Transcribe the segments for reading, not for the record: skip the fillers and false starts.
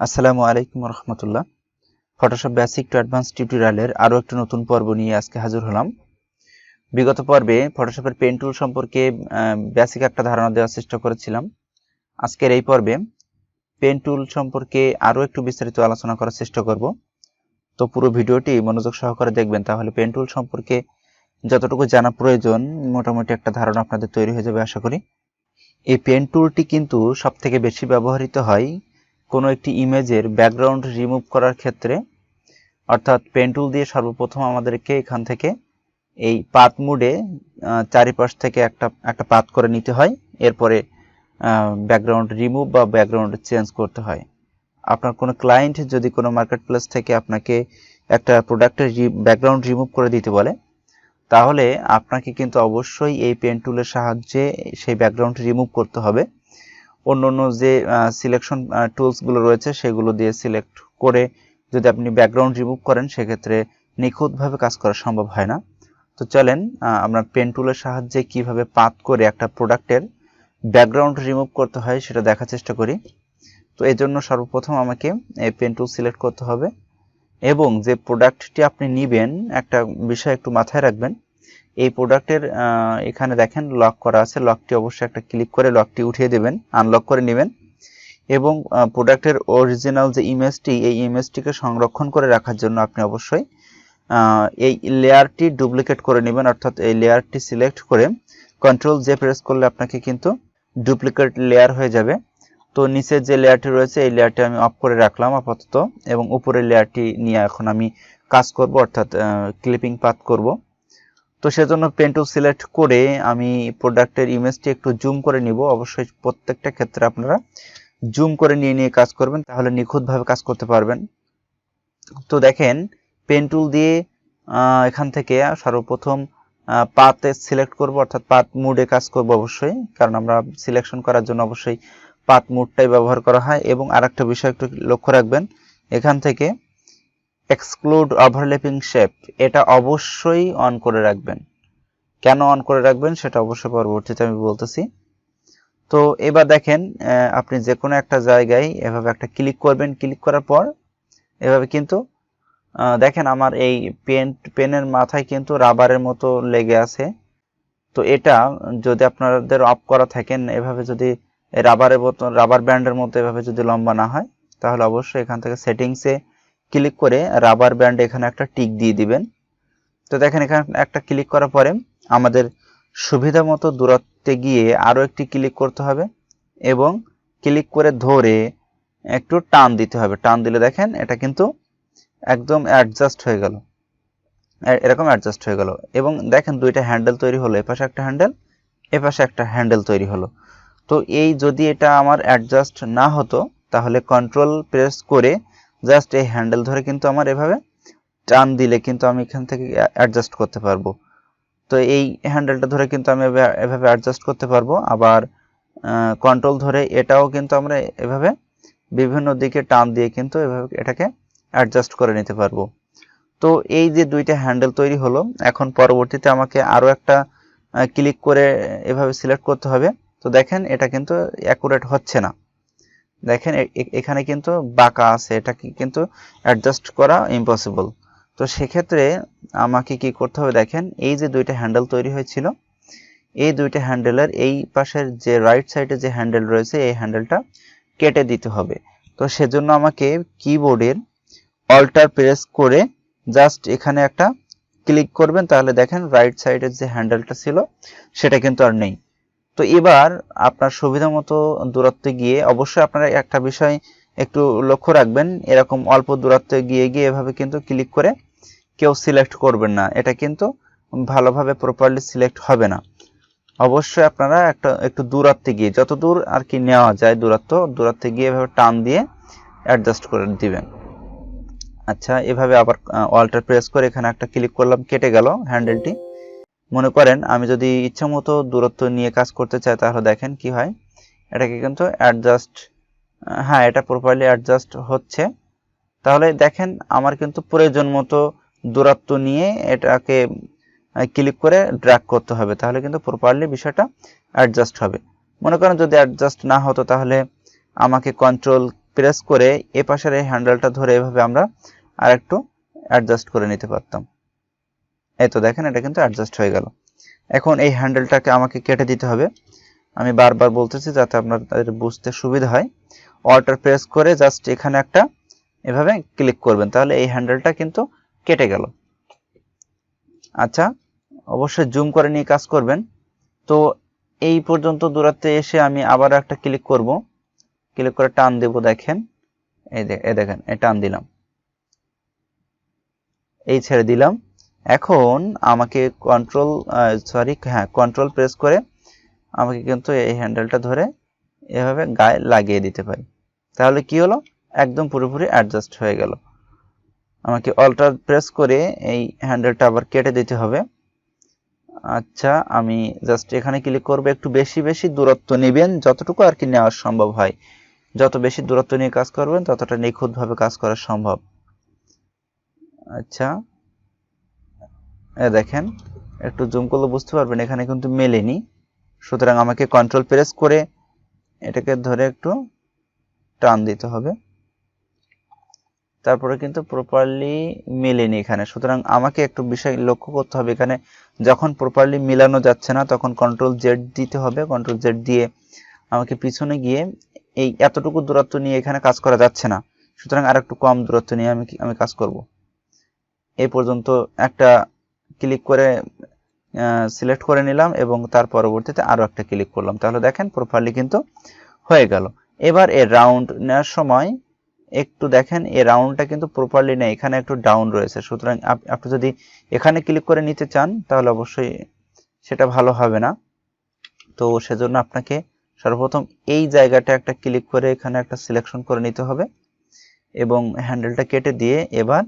আসসালামু আলাইকুম রহমতুল্লাহ। Photoshop basic to advance টিউটোরিয়ালের আরও একটি নতুন পর্ব নিয়ে আজকে হাজির হলাম। বিগত পর্বে ফটোশপের পেন টুল সম্পর্কে বেসিক একটা ধারণা দেওয়ার চেষ্টা করেছিলাম। আজকের এই পর্বে পেন টুল সম্পর্কে আরও একটু বিস্তারিত আলোচনা করার চেষ্টা করব। তো পুরো ভিডিওটি মনোযোগ সহকারে দেখবেন, তাহলে পেন টুল সম্পর্কে যতটুকু জানা প্রয়োজন মোটামুটি একটা ধারণা আপনাদের তৈরি হয়ে যাবে আশা করি। এই পেন টুলটি কিন্তু সবথেকে বেশি ব্যবহৃত হয় কোনো একটি ইমেজের ব্যাকগ্রাউন্ড রিমুভ করার ক্ষেত্রে। অর্থাৎ পেন টুল দিয়ে সর্বপ্রথম আমাদেরকে এখান থেকে এই পাথ মোডে চারিপাশ থেকে একটা পাথ করে নিতে হয়, এরপরে ব্যাকগ্রাউন্ড রিমুভ বা ব্যাকগ্রাউন্ড চেঞ্জ করতে হয়। আপনার কোনো ক্লায়েন্ট যদি কোনো মার্কেট প্লেস থেকে আপনাকে একটা প্রোডাক্টের ব্যাকগ্রাউন্ড রিমুভ করে দিতে বলে, তাহলে আপনাকে কিন্তু অবশ্যই এই পেন টুলের সাহায্যে সেই ব্যাকগ্রাউন্ড রিমুভ করতে হবে। অন্য যে সিলেকশন টুলসগুলো রয়েছে সেগুলো দিয়ে সিলেক্ট করে যদি আপনি ব্যাকগ্রাউন্ড রিমুভ করেন, সেক্ষেত্রে নিখুঁতভাবে কাজ করা সম্ভব হয় না। তো চলেন আমরা পেন টুলের সাহায্যে কিভাবে পাথ করে একটা প্রোডাক্টের ব্যাকগ্রাউন্ড রিমুভ করতে হয় সেটা দেখার চেষ্টা করি। তো এই জন্য সর্বপ্রথম আমাকে এই পেন টুল সিলেক্ট করতে হবে এবং যে প্রোডাক্টটি আপনি নেবেন, একটা বিষয় একটু মাথায় রাখবেন। এই প্রোডাক্টের এখানে দেখেন লক করা আছে, লকটি অবশ্যই একটা ক্লিক করে লকটি উঠিয়ে দেবেন, আনলক করে নেবেন এবং প্রোডাক্টের অরিজিনাল যে ইমেজটি, এই ইমেজটিকে সংরক্ষণ করে রাখার জন্য আপনি অবশ্যই এই লেয়ারটি ডুপ্লিকেট করে নেবেন। অর্থাৎ এই লেয়ারটি সিলেক্ট করে কন্ট্রোল জে প্রেস করলে আপনাকে কিন্তু ডুপ্লিকেট লেয়ার হয়ে যাবে। তো নিচের যে লেয়ারটি রয়েছে এই লেয়ারটি আমি অফ করে রাখলাম আপাতত, এবং উপরের লেয়ারটি নিয়ে এখন আমি কাজ করব, অর্থাৎ ক্লিপিং পাথ করব। তো সেজন্য পেন টুল সিলেক্ট করে আমি প্রোডাক্টের ইমেজটি একটু জুম করে নিব। অবশ্যই প্রত্যেকটা ক্ষেত্রে আপনারা জুম করে নিয়ে কাজ করবেন, তাহলে নিখুঁতভাবে কাজ করতে পারবেন। তো দেখেন পেন টুল দিয়ে এখান থেকে সর্বপ্রথম পাথে সিলেক্ট করব, অর্থাৎ পাথ মুডে কাজ করব অবশ্যই, কারণ আমরা সিলেকশন করার জন্য অবশ্যই পাথ মুডটাই ব্যবহার করা হয়। এবং আরেকটা বিষয় একটু লক্ষ্য রাখবেন, এখান থেকে এক্সক্লুড ওভারল্যাপিং শেপ এটা অবশ্যই অন করে রাখবেন। কেন অন করে রাখবেন সেটা অবশ্যই পরবর্তীতে আমি বলতেছি। তো এবার দেখেন আপনি যে কোনো একটা জায়গায় এভাবে একটা ক্লিক করবেন, ক্লিক করার পর এভাবে কিন্তু দেখেন আমার এই পেনের মাথায় কিন্তু রাবারের মতো লেগে আছে। তো এটা যদি আপনাদের অফ করা থাকেন, এভাবে যদি রাবার ব্যান্ডের মতো এভাবে যদি লম্বা না হয়, তাহলে অবশ্যই এখান থেকে সেটিংসে ক্লিক করে রাবার ব্যান্ড এখানে একটা টিক দিয়ে দিবেন। তো দেখেন এখানে একটা ক্লিক করার পরে আমাদের সুবিধা মতো দূরত্বে গিয়ে আরও একটি ক্লিক করতে হবে এবং ক্লিক করে ধরে একটু টান দিতে হবে। টান দিলে দেখেন এটা কিন্তু একদম অ্যাডজাস্ট হয়ে গেল, এরকম অ্যাডজাস্ট হয়ে গেল। এবং দেখেন দুইটা হ্যান্ডেল তৈরি হলো, এপাশে একটা হ্যান্ডেল, এপাশে একটা হ্যান্ডেল তৈরি হলো। তো এই যদি এটা আমার অ্যাডজাস্ট না হতো, তাহলে কন্ট্রোল প্রেস করে জাস্ট এই হ্যান্ডেল ধরে কিন্তু আমার এভাবে টান দিলে কিন্তু আমি এখান থেকে অ্যাডজাস্ট করতে পারবো। তো এই হ্যান্ডেলটা ধরে কিন্তু আমি এভাবে অ্যাডজাস্ট করতে পারবো। আবার কন্ট্রোল ধরে এটাও কিন্তু আমরা এভাবে বিভিন্ন দিকে টান দিয়ে কিন্তু এভাবে এটাকে অ্যাডজাস্ট করে নিতে পারবো। তো এই যে দুইটা হ্যান্ডেল তৈরি হলো, এখন পরবর্তীতে আমাকে আরও একটা ক্লিক করে এভাবে সিলেক্ট করতে হবে। তো দেখেন এটা কিন্তু অ্যাকুরেট হচ্ছে না, দেখেন এখানে কিন্তু বাঁকা আছে, এটা কিন্তু অ্যাডজাস্ট করা ইম্পসিবল। তো সেক্ষেত্রে আমাকে কি করতে হবে, দেখেন এই যে দুইটা হ্যান্ডেল তৈরি হয়েছিল, এই দুইটা হ্যান্ডেলের এই পাশের যে রাইট সাইডে যে হ্যান্ডেল রয়েছে এই হ্যান্ডেলটা কেটে দিতে হবে। তো সেজন্য আমাকে কিবোর্ডের অল্টার প্রেস করে জাস্ট এখানে একটা ক্লিক করবেন, তাহলে দেখেন রাইট সাইডের যে হ্যান্ডেলটা ছিল সেটা কিন্তু আর নেই। তো এবার আপনার সুবিধা মতো দূরত্বে গিয়ে অবশ্যই আপনারা একটা বিষয় একটু লক্ষ্য রাখবেন, এরকম অল্প দূরত্বে গিয়ে এভাবে কিন্তু ক্লিক করে কেউ সিলেক্ট করবেন না, এটা কিন্তু ভালোভাবে প্রপারলি সিলেক্ট হবে না। অবশ্যই আপনারা একটু দূরত্বে গিয়ে, যত দূর আর কি নেওয়া যায় দূরত্বে গিয়ে এভাবে টান দিয়ে অ্যাডজাস্ট করে দিবেন। আচ্ছা, এভাবে আবার অল্টার প্রেস করে এখানে একটা ক্লিক করলাম, কেটে গেল হ্যান্ডেলটি। মনে করেন আমি যদি ইচ্ছা মতো দূরত্ব নিয়ে কাজ করতে চাই, তাহলে দেখেন কি হয়, এটাকে কিন্তু অ্যাডজাস্ট, হ্যাঁ এটা প্রপারলি অ্যাডজাস্ট হচ্ছে। তাহলে দেখেন আমার কিন্তু প্রয়োজন মতো দূরত্ব নিয়ে এটাকে ক্লিক করে ড্র্যাগ করতে হবে, তাহলে কিন্তু প্রপারলি বিষয়টা অ্যাডজাস্ট হবে। মনে করেন যদি অ্যাডজাস্ট না হতো, তাহলে আমাকে কন্ট্রোল প্রেস করে এ পাশের এই হ্যান্ডেলটা ধরে এভাবে আমরা আরেকটু অ্যাডজাস্ট করে নিতে পারতাম। এই তো দেখেন এটা কিন্তু অ্যাডজাস্ট হয়ে গেল। এখন এই হ্যান্ডেলটাকে আমাকে কেটে দিতে হবে। আমি বারবার বলতেছি যাতে আপনাদের বুঝতে সুবিধা হয়। অল্টার প্রেস করে জাস্ট এখানে একটা এভাবে ক্লিক করবেন, তাহলে এই হ্যান্ডেলটা কিন্তু কেটে গেল। আচ্ছা, অবশ্যই জুম করে নিয়ে কাজ করবেন। তো এই পর্যন্ত দূরত্বে এসে আমি আবার একটা ক্লিক করব, ক্লিক করে টান দেব। দেখেন এই দেখেন এই টান দিলাম, এই ছেড়ে দিলাম। এখন আমাকে কন্ট্রোল প্রেস করে আমাকে কিন্তু এই হ্যান্ডেলটা ধরে এভাবে গায়ে লাগিয়ে দিতে পারি। তাহলে কি হলো, একদম পুরোপুরি অ্যাডজাস্ট হয়ে গেল। আমাকে অল্টার প্রেস করে এই হ্যান্ডেলটা আবার কেটে দিতে হবে। আচ্ছা, আমি জাস্ট এখানে ক্লিক করব। একটু বেশি বেশি দূরত্ব নেবেন, যতটুকু আর কি নেওয়া সম্ভব হয়। যত বেশি দূরত্ব নিয়ে কাজ করবেন ততটা নিখুঁতভাবে কাজ করা সম্ভব। আচ্ছা, দেখেন একটু জুম করলে বুঝতে পারবেন এখানে কিন্তু মেলেনি। সুতরাং আমাকে কন্ট্রোল প্রেস করে এটাকে ধরে একটু টান দিতে হবে, তারপরে কিন্তু প্রপারলি মেলেনি এখানে। সুতরাং আমাকে একটু বিষয় লক্ষ্য করতে হবে, এখানে যখন প্রপারলি মিলানো যাচ্ছে না তখন কন্ট্রোল জেড দিতে হবে। কন্ট্রোল জেড দিয়ে আমাকে পিছনে গিয়ে এই এতটুকু দূরত্ব নিয়ে এখানে কাজ করা যাচ্ছে না, সুতরাং আর একটু কম দূরত্ব নিয়ে আমি কাজ করব। এই পর্যন্ত একটা ক্লিক করে সিলেক্ট করে নিলাম এবং তার পরবর্তীতে আরো একটা ক্লিক করলাম, তাহলে দেখেন প্রপারলি কিন্তু হয়ে গেল। এবার এই রাউন্ড নেওয়ার সময় একটু দেখেন এই রাউন্ডটা কিন্তু প্রপারলি নেই, এখানে একটু ডাউন রয়েছে। সুতরাং আপনি যদি এখানে ক্লিক করে নিতে চান তাহলে অবশ্যই সেটা ভালো হবে না। তো সেজন্য আপনাকে সর্বপ্রথম এই জায়গাটা একটা ক্লিক করে এখানে একটা সিলেকশন করে নিতে হবে এবং হ্যান্ডেলটা কেটে দিয়ে এবার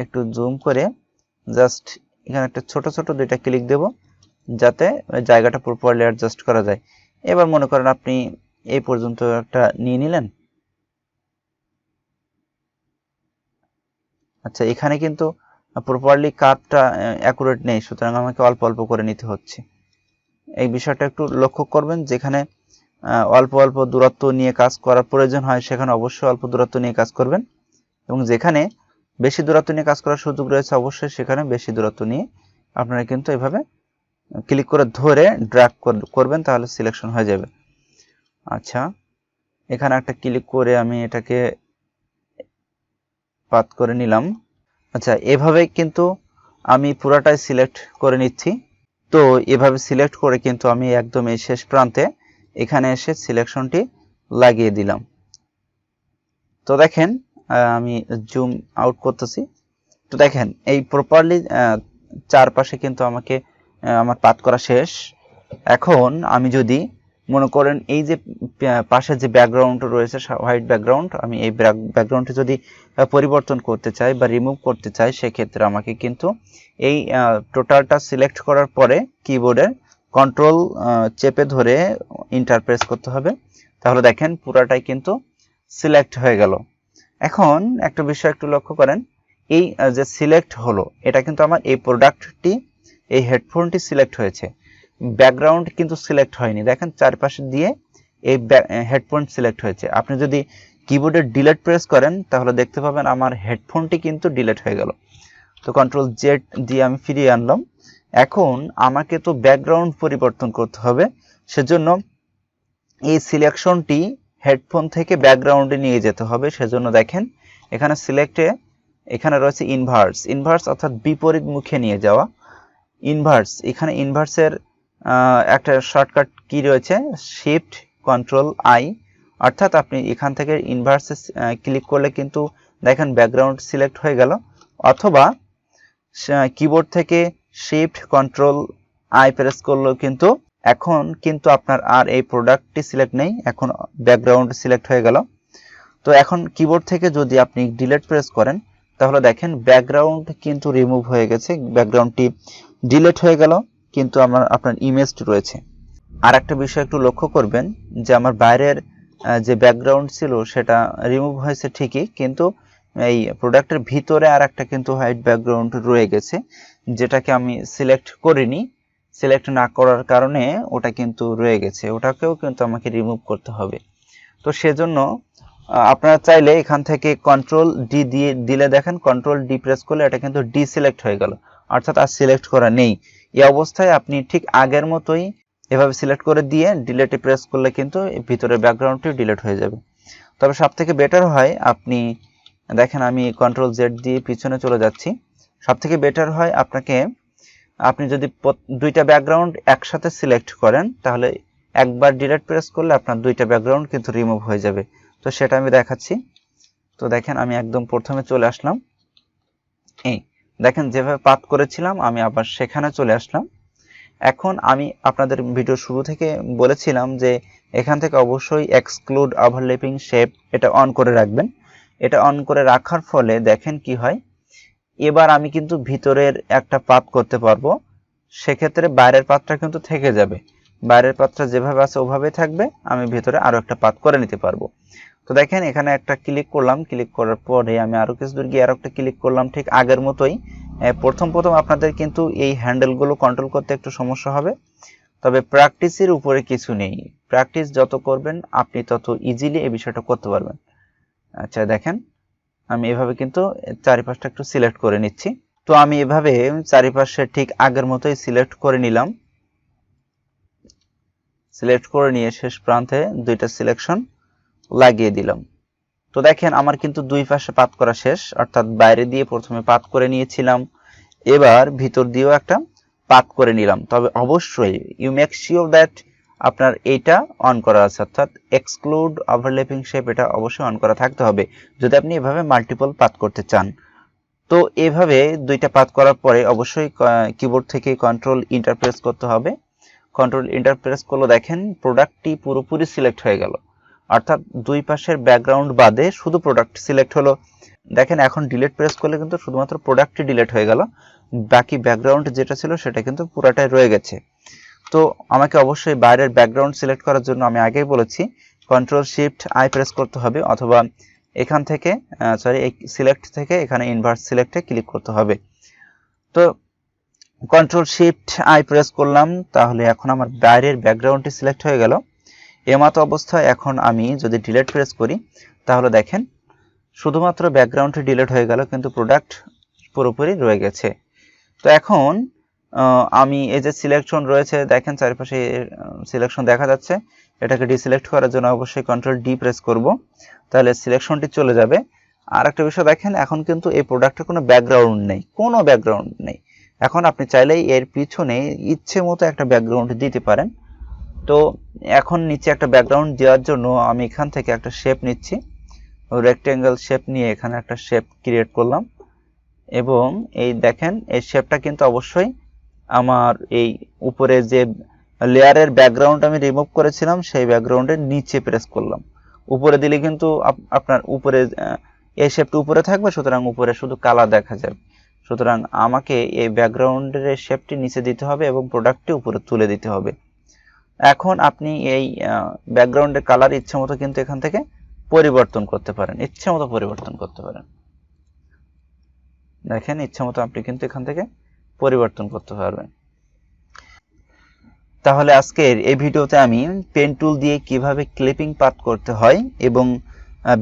একটু জুম করে জাস্ট এখানে একটা ছোট ছোট দুইটা ক্লিক দেব, যাতে জায়গাটা প্রপারলি অ্যাডজাস্ট করা যায়। এবার মনে করেন আপনি এই পর্যন্ত একটা নিয়ে নিলেন। আচ্ছা, এখানে কিন্তু প্রপারলি কাটটা অ্যাকুরেট নেই, সুতরাং আমাকে অল্প অল্প করে নিতে হচ্ছে। এই বিষয়টা একটু লক্ষ্য করবেন, যেখানে অল্প অল্প দূরত্ব নিয়ে কাজ করার প্রয়োজন হয় সেখানে অবশ্যই অল্প দূরত্ব নিয়ে কাজ করবেন, এবং যেখানে বেশি দূরত্ব নিয়ে কাজ করার সুযোগ রয়েছে অবশ্যই সেখানে বেশি দূরত্ব নিয়ে আপনারা কিন্তু এভাবে ক্লিক করে ধরে ড্র্যাগ করবেন, তাহলে সিলেকশন হয়ে যাবে। আচ্ছা, এখানে একটা ক্লিক করে আমি এটাকে পাত করে নিলাম। আচ্ছা, এভাবে কিন্তু আমি পুরাটাই সিলেক্ট করে নিচ্ছি। তো এভাবে সিলেক্ট করে কিন্তু আমি একদম এই শেষ প্রান্তে এখানে এসে সিলেকশনটি লাগিয়ে দিলাম। তো দেখেন আমি জুম আউট করতেছি। তো দেখেন এই প্রপারলি চারপাশে কিন্তু আমাকে আমার পাত করা শেষ। এখন আমি যদি মনে করেন এই যে পাশে যে ব্যাকগ্রাউন্ড রয়েছে হোয়াইট ব্যাকগ্রাউন্ড, আমি এই ব্যাকগ্রাউন্ডটি যদি পরিবর্তন করতে চাই বা রিমুভ করতে চাই, সেক্ষেত্রে আমাকে কিন্তু এই টোটালটা সিলেক্ট করার পরে কিবোর্ডের কন্ট্রোল চেপে ধরে এন্টার প্রেস করতে হবে, তাহলে দেখেন পুরাটাই কিন্তু সিলেক্ট হয়ে গেল। এখন একটা বিষয় একটু লক্ষ্য করেন, এই যে সিলেক্ট হলো এটা কিন্তু আমার এই প্রোডাক্টটি, এই হেডফোনটি সিলেক্ট হয়েছে, ব্যাকগ্রাউন্ড কিন্তু সিলেক্ট হয়নি। দেখেন চারপাশে দিয়ে এই হেডফোন সিলেক্ট হয়েছে। আপনি যদি কিবোর্ডে ডিলিট প্রেস করেন তাহলে দেখতে পাবেন আমার হেডফোনটি কিন্তু ডিলিট হয়ে গেল। তো কন্ট্রোল জেড দিয়ে আমি ফিরিয়ে আনলাম। এখন আমাকে তো ব্যাকগ্রাউন্ড পরিবর্তন করতে হবে, সেজন্য এই সিলেকশনটি হেডফোন থেকে ব্যাকগ্রাউন্ডে নিয়ে যেতে হবে। সেজন্য দেখেন এখানে সিলেক্টে এখানে রয়েছে ইনভার্স অর্থাৎ বিপরীত মুখে নিয়ে যাওয়া। ইনভার্স, এখানে ইনভার্সের একটা শর্টকাট কি রয়েছে, শিফট কন্ট্রোল আই, অর্থাৎ আপনি এখান থেকে ইনভার্সে ক্লিক করলে কিন্তু দেখেন ব্যাকগ্রাউন্ড সিলেক্ট হয়ে গেল, অথবা কিবোর্ড থেকে শিফট কন্ট্রোল আই প্রেস করলেও কিন্তু এখন কিন্তু আপনার আর এই প্রোডাক্টটি সিলেক্ট নেই, এখন ব্যাকগ্রাউন্ড সিলেক্ট হয়ে গেল। তো এখন কিবোর্ড থেকে যদি আপনি ডিলিট প্রেস করেন তাহলে দেখেন ব্যাকগ্রাউন্ড কিন্তু রিমুভ হয়ে গেছে, ব্যাকগ্রাউন্ডটি ডিলিট হয়ে গেল, কিন্তু আপনার ইমেজটি রয়েছে। আর একটা বিষয় একটু লক্ষ্য করবেন যে আমার বাইরের যে ব্যাকগ্রাউন্ড ছিল সেটা রিমুভ হয়েছে ঠিকই, কিন্তু এই প্রোডাক্টের ভিতরে আর একটা কিন্তু হোয়াইট ব্যাকগ্রাউন্ড রয়ে গেছে, যেটাকে আমি সিলেক্ট করিনি। সিলেক্ট না করার কারণে ওটা কিন্তু রয়ে গেছে, ওটাকেও কিন্তু আমাকে রিমুভ করতে হবে। তো সেজন্য আপনারা চাইলে এখান থেকে কন্ট্রোল ডি দিয়ে দিলে দেখেন কন্ট্রোল ডি প্রেস করলে এটা কিন্তু ডি সিলেক্ট হয়ে গেল, অর্থাৎ আর সিলেক্ট করা নেই। এই অবস্থায় আপনি ঠিক আগের মতোই এভাবে সিলেক্ট করে দিয়ে ডিলেটে প্রেস করলে কিন্তু ভিতরের ব্যাকগ্রাউন্ডটি ডিলিট হয়ে যাবে। তবে সবথেকে বেটার হয় আপনি দেখেন আমি কন্ট্রোল জেড দিয়ে পিছনে চলে যাচ্ছি। সবথেকে বেটার হয় আপনি যদি দুইটা ব্যাকগ্রাউন্ড একসাথে সিলেক্ট করেন তাহলে একবার ডিলিট প্রেস করলে আপনার দুইটা ব্যাকগ্রাউন্ড কিন্তু রিমুভ হয়ে যাবে। তো সেটা আমি দেখাচ্ছি। তো দেখেন আমি একদম প্রথমে চলে আসলাম, এই দেখেন যেভাবে পাথ করেছিলাম আমি আবার সেখানে চলে আসলাম। এখন আমি আপনাদের ভিডিও শুরু থেকে বলেছিলাম যে এখান থেকে অবশ্যই এক্সক্লুড ওভারল্যাপিং শেপ এটা অন করে রাখবেন। এটা অন করে রাখার ফলে দেখেন কি হয়, এবার আমি কিন্তু ভিতরের একটা পাথ করতে পারবো, সেক্ষেত্রে বাইরের পাথটা কিন্তু থেকে যাবে। বাইরের পাথটা যেভাবে আছে ওভাবেই থাকবে, আমি ভিতরে আরো একটা পাথ করে নিতে পারবো। তো দেখেন এখানে একটা ক্লিক করলাম, ক্লিক করার পরে আমি আরো কিছু দূর গিয়ে আরো একটা ক্লিক করলাম, ঠিক আগের মতোই। প্রথম আপনাদের কিন্তু এই হ্যান্ডেলগুলো কন্ট্রোল করতে একটু সমস্যা হবে, তবে প্র্যাকটিসের উপরে কিছু নেই। প্র্যাকটিস যত করবেন আপনি তত ইজিলি এই বিষয়টা করতে পারবেন। আচ্ছা দেখেন আমি এভাবে কিন্তু চারিপাশটা একটু সিলেক্ট করে নিচ্ছি। তো আমি এভাবে চারিপাশে ঠিক আগের মতোই সিলেক্ট করে নিলাম। সিলেক্ট করে নিয়ে শেষ প্রান্তে দুইটা সিলেকশন লাগিয়ে দিলাম। তো দেখেন আমার কিন্তু দুই পাশে পাত করা শেষ, অর্থাৎ বাইরে দিয়ে প্রথমে পাত করে নিয়েছিলাম, এবার ভিতর দিয়েও একটা পাত করে নিলাম। তবে অবশ্যই ইউ মেক শিওর দ্যাট আপনার এইটা অন করা আছে, অর্থাৎ এক্সক্লুড ওভারল্যাপিং শেপ এটা অবশ্যই অন করা থাকতে হবে যদি আপনি এভাবে মাল্টিপল পাত করতে চান। তো এভাবে দুইটা পাত করার পরে অবশ্যই কিবোর্ড থেকে কন্ট্রোল ইন্টার প্রেস করতে হবে। কন্ট্রোল ইন্টার প্রেস করলে দেখেন প্রোডাক্টটি পুরোপুরি সিলেক্ট হয়ে গেল, অর্থাৎ দুই পাশের ব্যাকগ্রাউন্ড বাদে শুধু প্রোডাক্ট সিলেক্ট হলো। দেখেন এখন ডিলিট প্রেস করলে কিন্তু শুধুমাত্র প্রোডাক্টই ডিলিট হয়ে গেল, বাকি ব্যাকগ্রাউন্ড যেটা ছিল সেটা কিন্তু পুরাটাই রয়ে গেছে। তো আমাকে অবশ্যই বাইরের ব্যাকগ্রাউন্ড সিলেক্ট করার জন্য আমি আগেই বলেছি কন্ট্রোল শিফট আই প্রেস করতে হবে, অথবা এখান থেকে এই সিলেক্ট থেকে এখানে ইনভার্স সিলেক্টে ক্লিক করতে হবে। তো কন্ট্রোল শিফট আই প্রেস করলাম, তাহলে এখন আমার বাইরের ব্যাকগ্রাউন্ডটি সিলেক্ট হয়ে গেল। এমতো অবস্থায় এখন আমি যদি ডিলিট প্রেস করি তাহলে দেখেন শুধুমাত্র ব্যাকগ্রাউন্ডটি ডিলিট হয়ে গেল, কিন্তু প্রোডাক্ট পুরোপুরি রয়ে গেছে। তো এখন আমি এই যে সিলেকশন রয়েছে দেখেন চারিপাশে সিলেকশন দেখা যাচ্ছে, এটাকে ডিসিলেক্ট করার জন্য অবশ্যই কন্ট্রোল ডি প্রেস করব, তাহলে সিলেকশনটি চলে যাবে। আর একটা বিষয় দেখেন এখন কিন্তু এই প্রোডাক্টের কোনো ব্যাকগ্রাউন্ড নেই, কোনো ব্যাকগ্রাউন্ড নেই। এখন আপনি চাইলেই এর পিছনে ইচ্ছে মতো একটা ব্যাকগ্রাউন্ড দিতে পারেন। তো এখন নিচে একটা ব্যাকগ্রাউন্ড দেওয়ার জন্য আমি এখান থেকে একটা শেপ নিচ্ছি, রেক্টেঙ্গেল শেপ নিয়ে এখানে একটা শেপ ক্রিয়েট করলাম, এবং এই দেখেন এই শেপটা কিন্তু অবশ্যই আমার এই উপরে যে লেয়ারের ব্যাকগ্রাউন্ড আমি রিমুভ করেছিলাম সেই ব্যাকগ্রাউন্ডের নিচে প্রেস করলাম। উপরে দিলে কিন্তু আপনার উপরে এই শেপটা উপরে থাকবে, সুতরাং উপরে শুধু কালার দেখা যাবে। সুতরাং আমাকে এই ব্যাকগ্রাউন্ডের শেপটি নিচে দিতে হবে এবং প্রোডাক্টটি উপরে তুলে দিতে হবে। এখন আপনি এই ব্যাকগ্রাউন্ডের কালার ইচ্ছে মতো কিন্তু এখান থেকে পরিবর্তন করতে পারেন, ইচ্ছে মতো পরিবর্তন করতে পারেন। দেখেন ইচ্ছে মতো আপনি কিন্তু এখান থেকে পরিবর্তন করতে পারবেন। তাহলে আজকের এই ভিডিওতে আমি পেন টুল দিয়ে কিভাবে ক্লিপিং পাথ করতে হয় এবং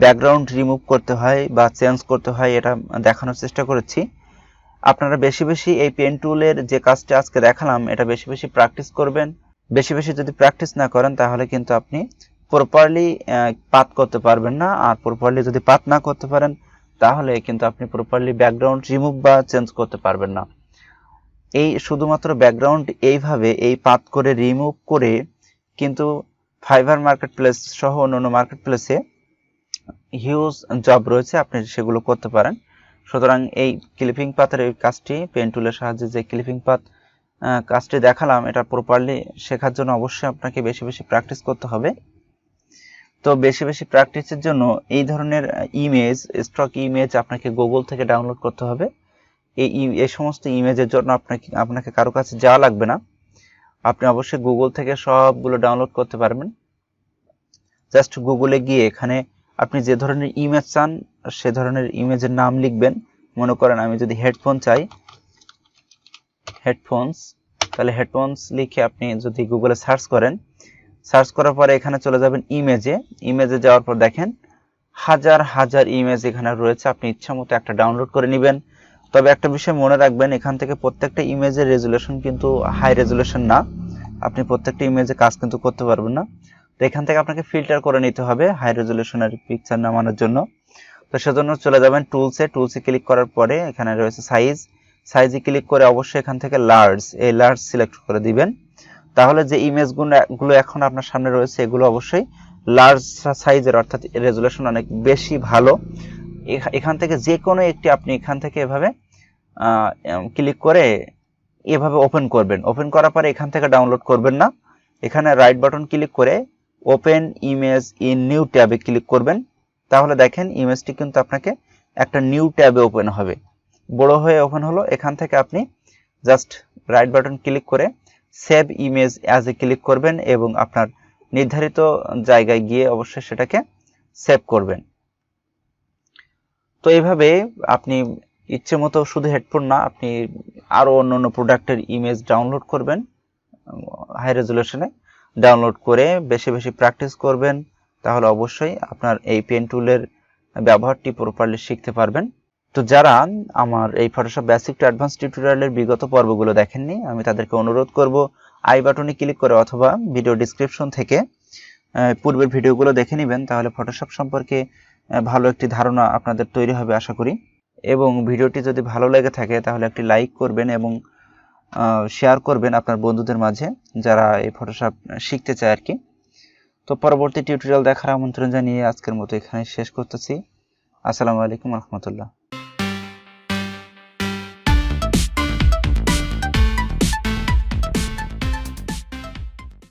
ব্যাকগ্রাউন্ড রিমুভ করতে হয় বা চেঞ্জ করতে হয় এটা দেখানোর চেষ্টা করেছি। আপনারা বেশি বেশি এই পেন টুলের যে কাজটা আজকে দেখালাম এটা বেশি বেশি প্র্যাকটিস করবেন। বেশি বেশি যদি প্র্যাকটিস না করেন তাহলে কিন্তু আপনি প্রপারলি পাথ করতে পারবেন না, আর প্রপারলি যদি পাথ না করতে পারেন তাহলে কিন্তু আপনি প্রপারলি ব্যাকগ্রাউন্ড রিমুভ বা চেঞ্জ করতে পারবেন না। এই শুধুমাত্র ব্যাকগ্রাউন্ড এইভাবে এই পাথ করে রিমুভ করে কিন্তু ফাইবার মার্কেটপ্লেস সহ অন্যান্য মার্কেটপ্লেসে হিউজ জব রয়েছে, আপনি সেগুলো করতে পারেন। সুতরাং এই ক্লিপিং পাথের এই কাজটি পেন টুলের সাহায্যে যে ক্লিপিং পাথ কাজটি দেখালাম এটা প্রপারলি শেখার জন্য অবশ্যই আপনাকে বেশি বেশি প্র্যাকটিস করতে হবে। তো বেশি বেশি প্র্যাকটিসের জন্য এই ধরনের ইমেজ, স্টক ইমেজ আপনাকে গুগল থেকে ডাউনলোড করতে হবে। এই সমস্ত ইমেজের জন্য আপনাকে কারো কাছে যাওয়া লাগবে না, আপনি অবশ্যই গুগল থেকে সবগুলো ডাউনলোড করতে পারবেন। জাস্ট গুগলে গিয়ে এখানে আপনি যে ধরনের ইমেজ চান সে ধরনের ইমেজের নাম লিখবেন। মনে করেন আমি যদি হেডফোন চাই, হেডফোনস, তাহলে হেডফোনস লিখে আপনি যদি গুগলে সার্চ করেন, সার্চ করার পরে এখানে চলে যাবেন ইমেজে। ইমেজে যাওয়ার পর দেখেন হাজার হাজার ইমেজ এখানে রয়েছে, আপনি ইচ্ছা মতো একটা ডাউনলোড করে নেবেন। তবে একটা বিষয় মনে রাখবেন, এখান থেকে প্রত্যেকটা ইমেজের রেজুলেশন কিন্তু হাই রেজুলেশন না, আপনি প্রত্যেকটা ইমেজে কাজ কিন্তু করতে পারবেন না। তো এখান থেকে আপনাকে ফিল্টার করে নিতে হবে হাই রেজুলেশনের পিকচার নামানোর জন্য। তো সেজন্য চলে যাবেন টুলসে ক্লিক করার পরে এখানে রয়েছে সাইজে ক্লিক করে অবশ্যই এখান থেকে লার্জ সিলেক্ট করে দিবেন। তাহলে যে ইমেজগুলো এখন আপনার সামনে রয়েছে এগুলো অবশ্যই লার্জ সাইজের, অর্থাৎ রেজুলেশন অনেক বেশি ভালো। এখান থেকে যে কোনো একটি আপনি এখান থেকে এভাবে ক্লিক করে এভাবে ওপেন করবেন। ওপেন করার পরে এখান থেকে ডাউনলোড করবেন না, এখানে রাইট বাটন ক্লিক করে ওপেন ইমেজ ইন নিউ ট্যাবে ক্লিক করবেন। তাহলে দেখেন ইমেজটি কিন্তু আপনাকে একটা নিউ ট্যাবে ওপেন হবে, বড় হয়ে ওপেন হলো। এখান থেকে আপনি জাস্ট রাইট বাটন ক্লিক করে save image as a click করবেন এবং আপনার নির্ধারিত জায়গায় গিয়ে অবশ্যই সেটাকে সেভ করবেন। তো এইভাবে আপনি ইচ্ছে মতো শুধু হেডফোন না, আপনি আরো অন্যান্য প্রোডাক্টের ইমেজ ডাউনলোড করবেন, হাই রেজুলেশনে ডাউনলোড করে বেশি বেশি প্র্যাকটিস করবেন। তাহলে অবশ্যই আপনার এই পেন টুলের ব্যবহারটি প্রপারলি শিখতে পারবেন। তো যারা আমার এই ফটোশপ বেসিক টু অ্যাডভান্স টিউটোরিয়ালের বিগত পর্বগুলো দেখেননি, আমি তাদেরকে অনুরোধ করব আই বাটনে ক্লিক করে অথবা ভিডিও ডিসক্রিপশন থেকে পূর্বের ভিডিওগুলো দেখে নেবেন। তাহলে ফটোশপ সম্পর্কে ভালো একটি ধারণা আপনাদের তৈরি হবে আশা করি। এবং ভিডিওটি যদি ভালো লেগে থাকে তাহলে একটি লাইক করবেন এবং শেয়ার করবেন আপনার বন্ধুদের মাঝে যারা এই ফটোশপ শিখতে চায় আর কি। তো পরবর্তী টিউটোরিয়াল দেখার আমন্ত্রণ জানিয়ে আজকের মতো এখানে শেষ করতেছি। আসসালামু আলাইকুম রহমতুল্লাহ।